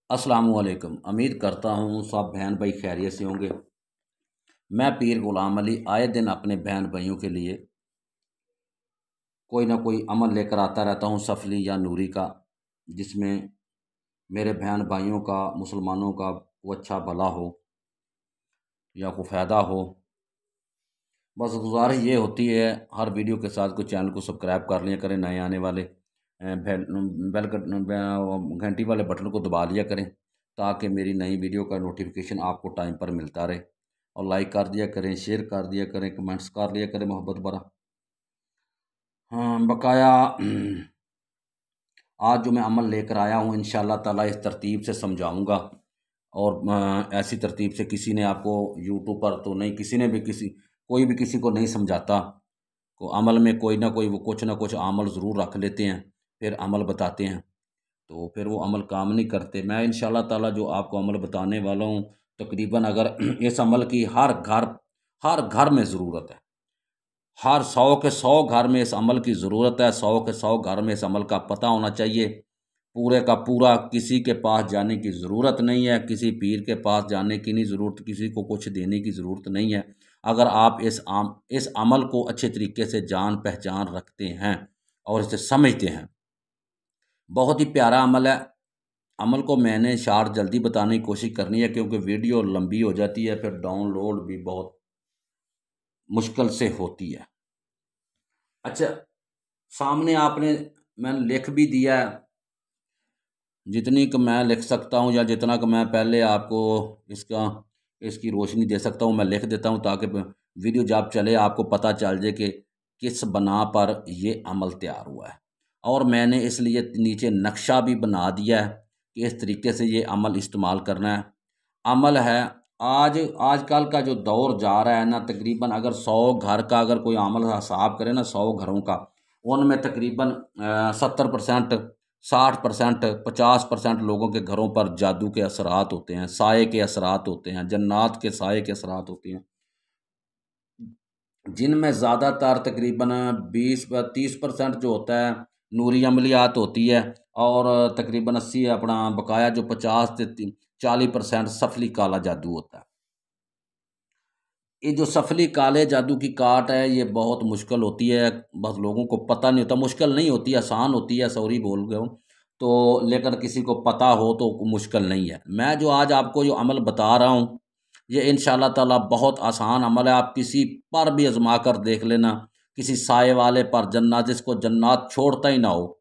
अस्सलामुअलैकुम। उम्मीद करता हूँ सब बहन भाई खैरियत से होंगे। मैं पीर गुलाम अली आए दिन अपने बहन भाइयों के लिए कोई ना कोई अमल लेकर आता रहता हूँ, सफली या नूरी का, जिसमें मेरे बहन भाइयों का, मुसलमानों का वो अच्छा भला हो या को फ़ायदा हो। बस गुजारिश ये होती है, हर वीडियो के साथ कोई चैनल को सब्सक्राइब कर लिया करें, नए आने वाले बेल बेल घंटी वाले बटन को दबा लिया करें ताकि मेरी नई वीडियो का नोटिफिकेशन आपको टाइम पर मिलता रहे। और लाइक कर दिया करें, शेयर कर दिया करें, कमेंट्स कर लिया करें मोहब्बत भरा। हाँ, बकाया आज जो मैं अमल लेकर आया हूँ इंशाअल्लाह ताला इस तरतीब से समझाऊँगा। और ऐसी तरतीब से किसी ने आपको यूट्यूब पर तो नहीं, किसी ने भी कोई भी किसी को नहीं समझाता। को अमल में कोई ना कोई वो कुछ ना कुछ अमल ज़रूर रख लेते हैं, फिर अमल बताते हैं, तो फिर वो अमल काम नहीं करते। मैं इंशाअल्लाह ताला जो आपको अमल बताने वाला हूँ, तकरीबन अगर इस अमल की हर घर में ज़रूरत है। हर 100 के 100 घर में इस अमल की ज़रूरत है, 100 के 100 घर में इस अमल का पता होना चाहिए। पूरे का पूरा किसी के पास जाने की ज़रूरत नहीं है, किसी पीर के पास जाने की नहीं ज़रूरत, किसी को कुछ देने की ज़रूरत नहीं है। अगर आप इस अमल को अच्छे तरीके से जान पहचान रखते हैं और इसे समझते हैं, बहुत ही प्यारा अमल है। अमल को मैंने शार्ट जल्दी बताने की कोशिश करनी है क्योंकि वीडियो लंबी हो जाती है, फिर डाउनलोड भी बहुत मुश्किल से होती है। अच्छा, सामने आपने मैंने लिख भी दिया है, जितनी क मैं लिख सकता हूँ या जितना क मैं पहले आपको इसका इसकी रोशनी दे सकता हूँ मैं लिख देता हूँ ताकि वीडियो जब चले आपको पता चल जाए कि किस बना पर ये अमल तैयार हुआ है। और मैंने इसलिए नीचे नक्शा भी बना दिया है कि इस तरीके से ये अमल इस्तेमाल करना है। अमल है, आज आजकल का जो दौर जा रहा है ना, तकरीबन अगर 100 घर का अगर कोई अमल हिसाब करे ना, 100 घरों का, उनमें तकरीबन 70%, 60%, 50% लोगों के घरों पर जादू के असरात होते हैं, साये के असरात होते हैं, जन्नात के साये के असरात होते हैं, जिनमें ज़्यादातर तकरीबन 20-30% जो होता है नूरी अमलियात होती है, और तकरीबन 80 अपना बकाया जो 50 से 40% सफली काला जादू होता है। ये जो सफली काले जादू की काट है ये बहुत मुश्किल होती है, बस लोगों को पता नहीं होता। मुश्किल नहीं होती, आसान होती है, सॉरी बोल गया हूँ। तो लेकिन किसी को पता हो तो मुश्किल नहीं है। मैं जो आज आपको जो अमल बता रहा हूँ ये इंशाअल्लाह ताला बहुत आसान अमल है। आप किसी पर भी आजमा कर देख लेना, किसी साये वाले पर, जन्नत जिसको जन्नत छोड़ता ही ना हो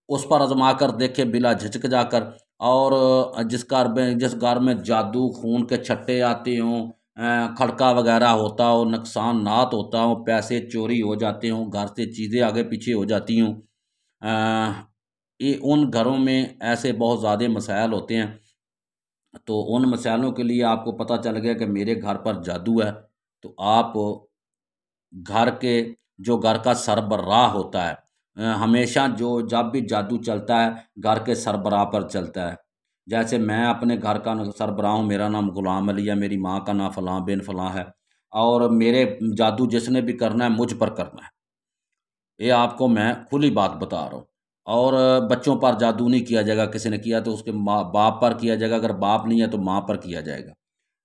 उस पर आजमा कर देखे बिला झिझक जाकर। और जिस घर में जादू खून के छट्टे आते हों, खड़का वगैरह होता हो, नुकसानात होता हो, पैसे चोरी हो जाते हों, घर से चीज़ें आगे पीछे हो जाती हों, ये उन घरों में ऐसे बहुत ज़्यादा मसाइल होते हैं। तो उन मसाइलों के लिए आपको पता चल गया कि मेरे घर पर जादू है, तो आप घर के जो घर का सरबराह होता है, हमेशा जो जब भी जादू चलता है घर के सरबराह पर चलता है। जैसे मैं अपने घर का सरबराह हूँ, मेरा नाम गुलाम अली है, मेरी माँ का नाम फ़लाँ बिन फ़लाँ है, और मेरे जादू जिसने भी करना है मुझ पर करना है। ये आपको मैं खुली बात बता रहा हूँ। और बच्चों पर जादू नहीं किया जाएगा, किसी ने किया तो उसके माँ बाप पर किया जाएगा, अगर बाप नहीं है तो माँ पर किया जाएगा।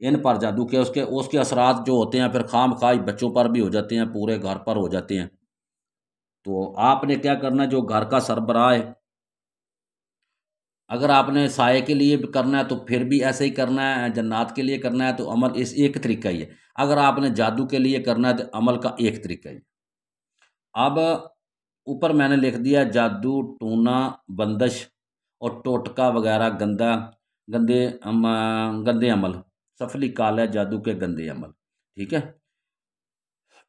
इन पर जादू के उसके उसके असरात जो होते हैं फिर खामखा बच्चों पर भी हो जाते हैं, पूरे घर पर हो जाते हैं। तो आपने क्या करना है, जो घर का सरबराह है, अगर आपने साये के लिए भी करना है तो फिर भी ऐसे ही करना है, जन्नात के लिए करना है तो अमल इस एक तरीका ही है। अगर आपने जादू के लिए करना है तो अमल का एक तरीका ही है। अब ऊपर मैंने लिख दिया जादू, टूना, बंदिश और टोटका वगैरह गंदे अमल, सफली काला जादू के गंदे अमल। ठीक है,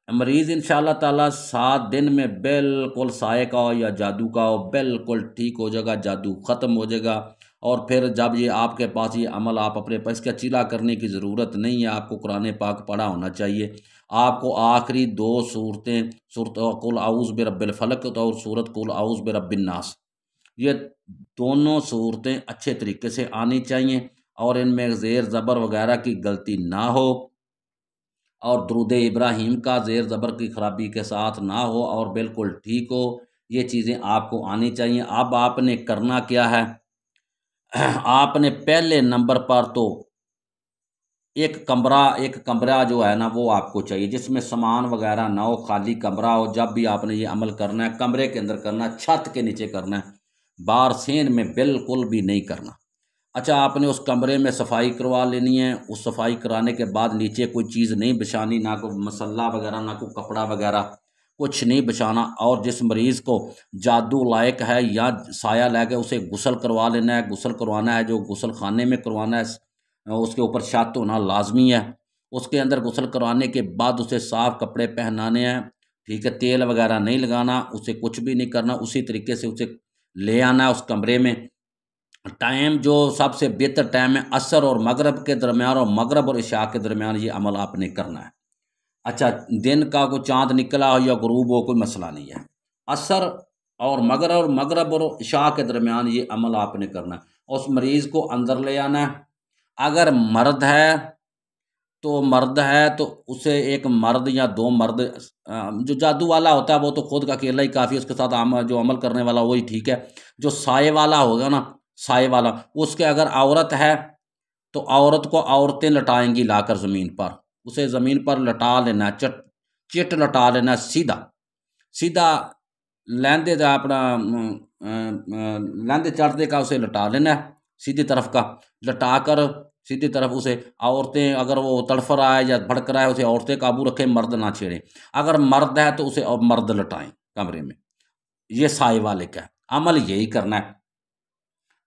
मरीज़ इंशाअल्लाह ताला 7 दिन में बिल्कुल साये का हो या जादू का हो बिल्कुल ठीक हो जाएगा, जादू ख़त्म हो जाएगा। और फिर जब ये आपके पास ये अमल आप अपने पास, इसका चिला करने की ज़रूरत नहीं है, आपको कुरान पाक पढ़ा होना चाहिए। आपको आखिरी 2 सूरतें, सूरत कुल औज़ बिरब्बिल फलक और सूरत कुल औज़ बिरब्बिन नास, ये दोनों सूरतें अच्छे तरीके से आनी चाहिए और इनमें ज़ेर ज़बर वगैरह की गलती ना हो, और दुरूद इब्राहीम का ज़ेर ज़बर की खराबी के साथ ना हो और बिल्कुल ठीक हो। ये चीज़ें आपको आनी चाहिए। अब आपने करना क्या है, आपने पहले नंबर पर तो एक कमरा जो है ना वो आपको चाहिए जिसमें सामान वगैरह ना हो, खाली कमरा हो। जब भी आपने ये अमल करना है कमरे के अंदर करना है, छत के नीचे करना है, बाहर सेन में बिल्कुल भी नहीं करना। अच्छा, आपने उस कमरे में सफाई करवा लेनी है। उस सफाई कराने के बाद नीचे कोई चीज़ नहीं बिछानी, ना कोई मसल्ला वगैरह, ना कोई कपड़ा वगैरह, कुछ नहीं बिछाना। और जिस मरीज़ को जादू लायक है या साया लेके उसे गुस्ल करवा लेना है, गुस्ल करवाना है जो गुस्ल खाने में करवाना है, उसके ऊपर छत होना लाजमी है। उसके अंदर गुस्ल करवाने के बाद उसे साफ़ कपड़े पहनाने हैं, ठीक है। तेल वगैरह नहीं लगाना, उसे कुछ भी नहीं करना। उसी तरीके से उसे ले आना है उस कमरे में। टाइम जो सबसे बेहतर टाइम है असर और मगरब के दरमियान, और मगरब और इशा के दरमियान ये अमल आपने करना है। अच्छा, दिन का कोई चांद निकला हो या गुरूब हो, कोई मसला नहीं है। असर और मगरब और इशा के दरमियान ये अमल आपने करना है। उस मरीज़ को अंदर ले आना है। अगर मर्द है तो उसे एक मर्द या दो मर्द, जो जादू वाला होता है वो तो खुद का अकेला ही काफ़ी, उसके साथ जो अमल करने वाला वही ठीक है। जो साए वाला होगा ना, साए वाला, उसके अगर औरत है तो औरत को औरतें लटाएंगी लाकर ज़मीन पर, उसे ज़मीन पर लटा लेना है, चिट लटा लेना है, सीधा सीधा लहंदे का अपना लहंदे चढ़ते का उसे लटा लेना है, सीधी तरफ का लटा कर सीधी तरफ उसे। औरतें अगर वो तड़फ रहा है या भड़क रहा है उसे औरतें काबू रखें, मर्द ना छेड़ें। अगर मर्द है तो उसे और मर्द लटाएं कमरे में। ये साए वाले का अमल यही करना है।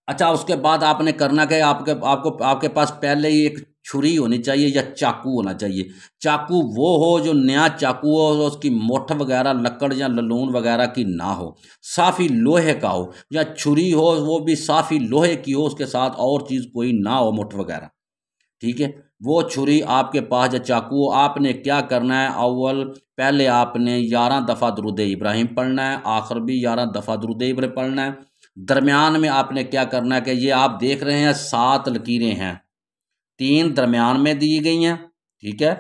अच्छा, उसके बाद आपने करना क्या है, आपके पास पहले ही एक छुरी होनी चाहिए या चाकू होना चाहिए। चाकू वो हो जो नया चाकू हो, उसकी मोठ वगैरह लकड़ या ललून वगैरह की ना हो, साफ़ी लोहे का हो। या छुरी हो वो भी साफ़ी लोहे की हो, उसके साथ और चीज़ कोई ना हो, मुठ वगैरह, ठीक है। वो छुरी आपके पास या चाकू, आपने क्या करना है, अव्वल पहले आपने 11 दफ़ा दुरूद इब्राहिम पढ़ना है, आखिर भी 11 दफ़ा दुरूद इब्राहिम पढ़ना है। दरमियान में आपने क्या करना है कि ये आप देख रहे हैं 7 लकीरें हैं, 3 दरमियान में दी गई हैं, ठीक है।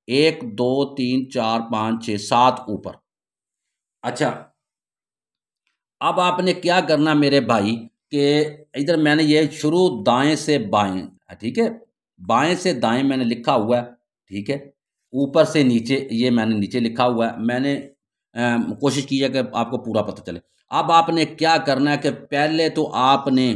1 2 3 4 5 6 7 ऊपर। अच्छा, अब आपने क्या करना मेरे भाई कि इधर मैंने ये शुरू दाएं से बाएं, ठीक है, बाएं से दाएं मैंने लिखा हुआ है, ठीक है। ऊपर से नीचे ये मैंने नीचे लिखा हुआ है। मैंने कोशिश की है कि आपको पूरा पता चले। अब आपने क्या करना है कि पहले तो आपने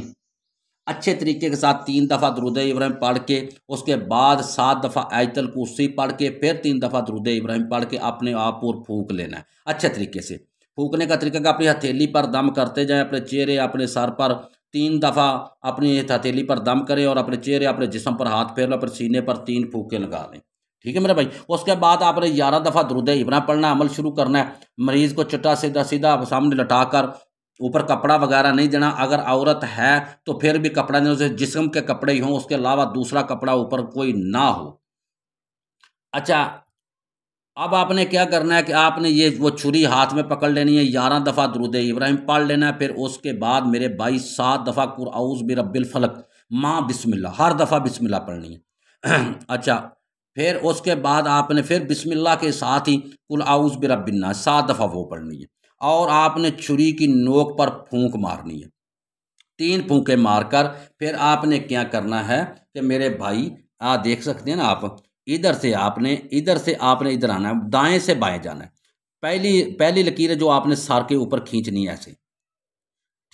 अच्छे तरीके के साथ 3 दफ़ा दुरूद इब्राहिम पढ़ के, उसके बाद 7 दफ़ा आयतल कुर्सी पढ़ के, फिर 3 दफ़ा दुरूद इब्राहिम पढ़ के अपने आप और फूंक लेना है अच्छे तरीके से। फूंकने का तरीका, अपनी हथेली पर दम करते जाएं, अपने चेहरे अपने सर पर 3 दफ़ा अपनी हथेली पर दम करें और अपने चेहरे अपने जिस्म पर हाथ फेर लो, अपने सीने पर 3 फूंके लगा लें, ठीक है मेरे भाई। उसके बाद आपने 11 दफ़ा दुरूद इब्राहिम पढ़ना, अमल शुरू करना है। मरीज़ को चिट्टा सीधा सीधा सामने लटा कर, ऊपर कपड़ा वगैरह नहीं देना। अगर औरत है तो फिर भी कपड़ा नहीं, उसे जिस्म के कपड़े ही हों, उसके अलावा दूसरा कपड़ा ऊपर कोई ना हो। अच्छा, अब आपने क्या करना है कि आपने ये वो छुरी हाथ में पकड़ लेनी है, 11 दफ़ा दुरूद इब्राहिम पढ़ लेना है। फिर उसके बाद मेरे भाई 7 दफ़ा कुल औज़ बिरब्बिल फलक माँ बिस्मिल्लाह, हर दफ़ा बिस्मिल्लाह पढ़नी है। अच्छा, फिर उसके बाद आपने फिर बिस्मिल्लाह के साथ ही कुल औज़ बिरब्बिन नास 7 दफ़ा वो पढ़नी है। और आपने छुरी की नोक पर फूंक मारनी है, 3 फूंके मारकर फिर आपने क्या करना है कि मेरे भाई, देख सकते हैं ना आप, इधर से आपने इधर आना है, दाएं से बाएं जाना है। पहली पहली लकीर जो आपने सर के ऊपर खींचनी है ऐसे,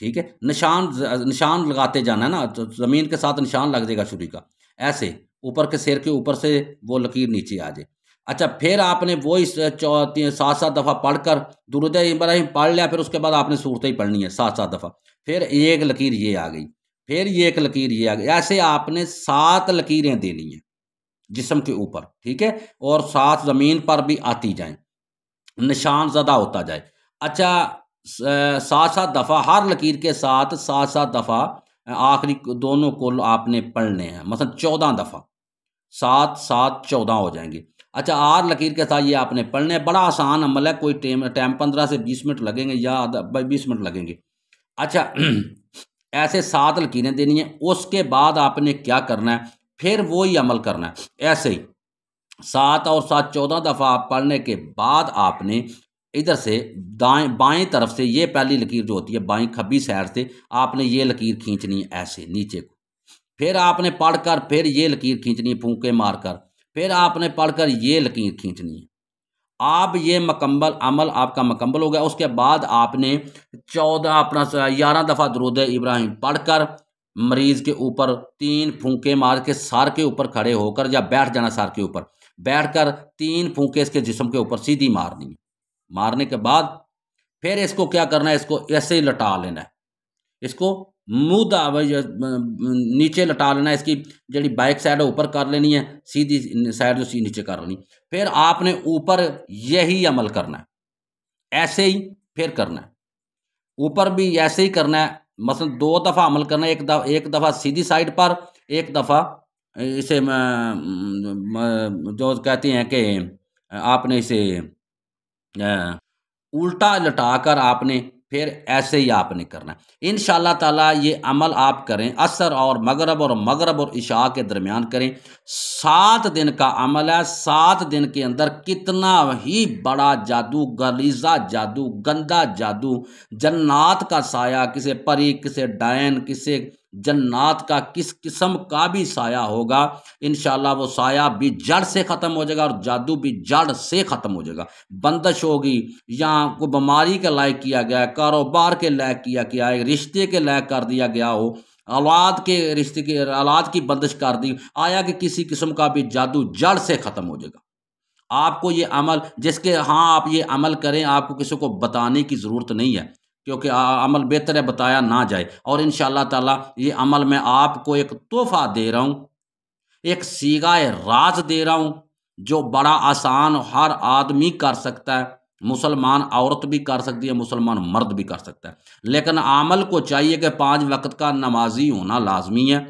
ठीक है। निशान निशान लगाते जाना है ना, तो ज़मीन के साथ निशान लग जाएगा छुरी का, ऐसे ऊपर के सिर के ऊपर से वो लकीर नीचे आ जाए। अच्छा, फिर आपने वो इस 7-7 दफ़ा पढ़कर दुरूद इब्राहिम पढ़ लिया। फिर उसके बाद आपने सूरतें ही पढ़नी है 7-7 दफ़ा। फिर एक लकीर ये आ गई, फिर ये एक लकीर ये आ गई, ऐसे आपने 7 लकीरें देनी है जिस्म के ऊपर, ठीक है। और 7 ज़मीन पर भी आती जाएं, निशान ज़्यादा होता जाए। अच्छा, 7-7 दफ़ा हर लकीर के साथ 7-7 दफ़ा आखिरी दोनों कुल आपने पढ़ने हैं, मतलब 14 दफ़ा, 7-7 14 हो जाएंगे। अच्छा, 8 लकीर के साथ ये आपने पढ़ने हैं। बड़ा आसान अमल है, कोई टाइम 15 से 20 मिनट लगेंगे या 20 मिनट लगेंगे। अच्छा, ऐसे 7 लकीरें देनी है। उसके बाद आपने क्या करना है, फिर वही अमल करना है ऐसे ही 7 और 7 14 दफ़ा आप पढ़ने के बाद आपने इधर से दाएं बाएं तरफ से ये पहली लकीर जो होती है बाएं खब्बी साइड से आपने ये लकीर खींचनी है ऐसे नीचे को। फिर आपने पढ़कर फिर ये लकीर खींचनी है फूंके मारकर। फिर आपने पढ़कर ये लकीर खींचनी है। आप ये मुकम्मल अमल आपका मुकम्मल हो गया। उसके बाद आपने 14 अपना 11 दफ़ा दुरूद इब्राहिम पढ़कर मरीज़ के ऊपर 3 फूंके मार के सर के ऊपर खड़े होकर या बैठ जाना, सर के ऊपर बैठकर 3 फूंके इसके जिस्म के ऊपर सीधी मारनी है। मारने के बाद फिर इसको क्या करना है, इसको ऐसे ही लटा लेना है। इसको मूधा नीचे लटा लेना है। इसकी जी बैक साइड ऊपर कर लेनी है, सीधी साइड जो नीचे कर लेनी। फिर आपने ऊपर यही अमल करना है, ऐसे ही फिर करना है। ऊपर भी ऐसे ही करना है, मसलन 2 दफ़ा अमल करना है। एक दफ़ा सीधी साइड पर, एक दफ़ा इसे जो कहते हैं कि आपने इसे उल्टा लटाकर आपने फिर ऐसे ही आपने करना है। इंशाअल्लाह ताला ये अमल आप करें, असर और मगरब और इशा के दरमियान करें। 7 दिन का अमल है। 7 दिन के अंदर कितना ही बड़ा जादू, गलीज़ा जादू, गंदा जादू, जन्नात का साया, किसे परी, किसे डायन, किसे जन्नात का किस किस्म का भी साया होगा, इंशाअल्लाह वो साया भी जड़ से ख़त्म हो जाएगा और जादू भी जड़ से ख़त्म हो जाएगा। बंदिश होगी या कोई बीमारी के लायक किया गया है, कारोबार के लायक किया गया है, रिश्ते के लायक कर दिया गया हो, औलाद के रिश्ते की औलाद की बंदिश कर दी, आया कि किसी किस्म का भी जादू जड़ से ख़त्म हो जाएगा। आपको ये अमल जिसके हाँ आप ये अमल करें, आपको किसी को बताने की ज़रूरत नहीं है, क्योंकि अमल बेहतर है बताया ना जाए। और इंशाअल्लाह ताला ये अमल मैं आपको एक तोहफ़ा दे रहा हूँ, एक सीगाए राज दे रहा हूँ, जो बड़ा आसान हर आदमी कर सकता है। मुसलमान औरत भी कर सकती है, मुसलमान मर्द भी कर सकता है। लेकिन अमल को चाहिए कि 5 वक़्त का नमाज़ी होना लाज़मी है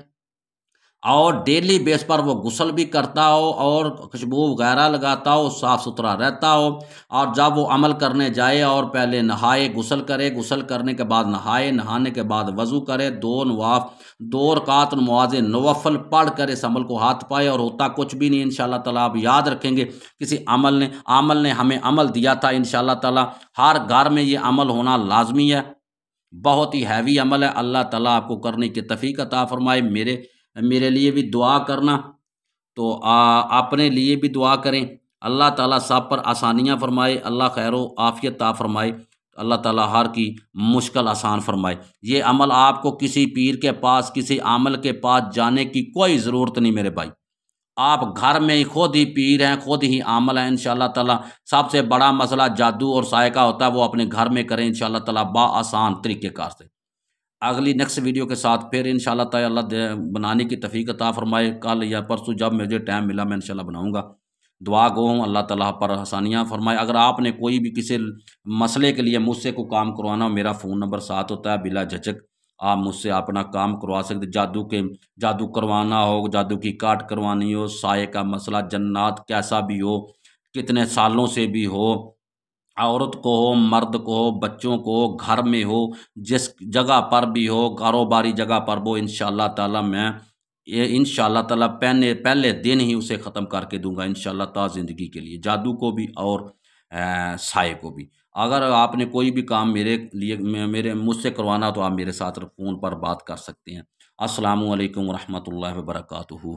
और डेली बेस पर वो गुस्ल भी करता हो और खुशबू वगैरह लगाता हो, साफ़ सुथरा रहता हो। और जब वो अमल करने जाए और पहले नहाए, गुस्ल करे, गुस्ल करने के बाद नहाए, नहाने के बाद वज़ू करे, 2 रकात नमाज़ नवफ़ल पढ़ कर इस अमल को हाथ पाए और होता कुछ भी नहीं। इंशाअल्लाह ताला आप याद रखेंगे, किसी अमल ने हमें अमल दिया था। इंशाअल्लाह ताला हर घर में ये अमल होना लाज़मी है। बहुत ही हैवी अमल है। अल्लाह ताला आपको करने की तौफ़ीक अता फ़रमाए। मेरे लिए भी दुआ करना, तो अपने लिए भी दुआ करें। अल्लाह ताला सब पर आसानियाँ फ़रमाए, अल्लाह खैर व आफ़ियत अता फ़रमाए, अल्लाह ताला हर की मुश्किल आसान फ़रमाए। ये अमल आपको किसी पीर के पास, किसी आमिल के पास जाने की कोई ज़रूरत नहीं मेरे भाई। आप घर में ही खुद ही पीर हैं, खुद ही आमिल हैं। इंशाअल्लाह ताला सबसे बड़ा मसला जादू और साये का होता है, वो अपने घर में करें इंशाअल्लाह ताला आसान तरीक़ेकार से। अगली नेक्स्ट वीडियो के साथ फिर इंशाअल्लाह ताला बनाने की तौफ़ीक अता फ़रमाए। कल या परसों जब मुझे टाइम मिला मैं इंशाअल्लाह बनाऊँगा। दुआ गो हूँ अल्लाह ताला पर आसानियाँ फ़रमाए। अगर आपने कोई भी किसी मसले के लिए मुझसे कोई काम करवाना हो, मेरा फ़ोन नंबर साथ होता है, बिला झिझक आप मुझसे अपना काम करवा सकते। जादू करवाना हो, जादू की काट करवानी हो, साये का मसला, जन्नात कैसा भी हो, कितने सालों से भी हो, औरत को हो, मर्द को हो, बच्चों को हो, घर में हो, जिस जगह पर भी हो, कारोबारी जगह पर हो, इंशाअल्लाह ताला मैं ये इंशाअल्लाह ताला पहले पहले दिन ही उसे ख़त्म करके दूंगा इंशाअल्लाह ताला ज़िंदगी के लिए, जादू को भी और साये को भी। अगर आपने कोई भी काम मेरे लिए मेरे मुझसे करवाना तो आप मेरे साथ फ़ोन पर बात कर सकते हैं। अस्सलामु अलैकुम व रहमतुल्लाहि व बरकातुहू।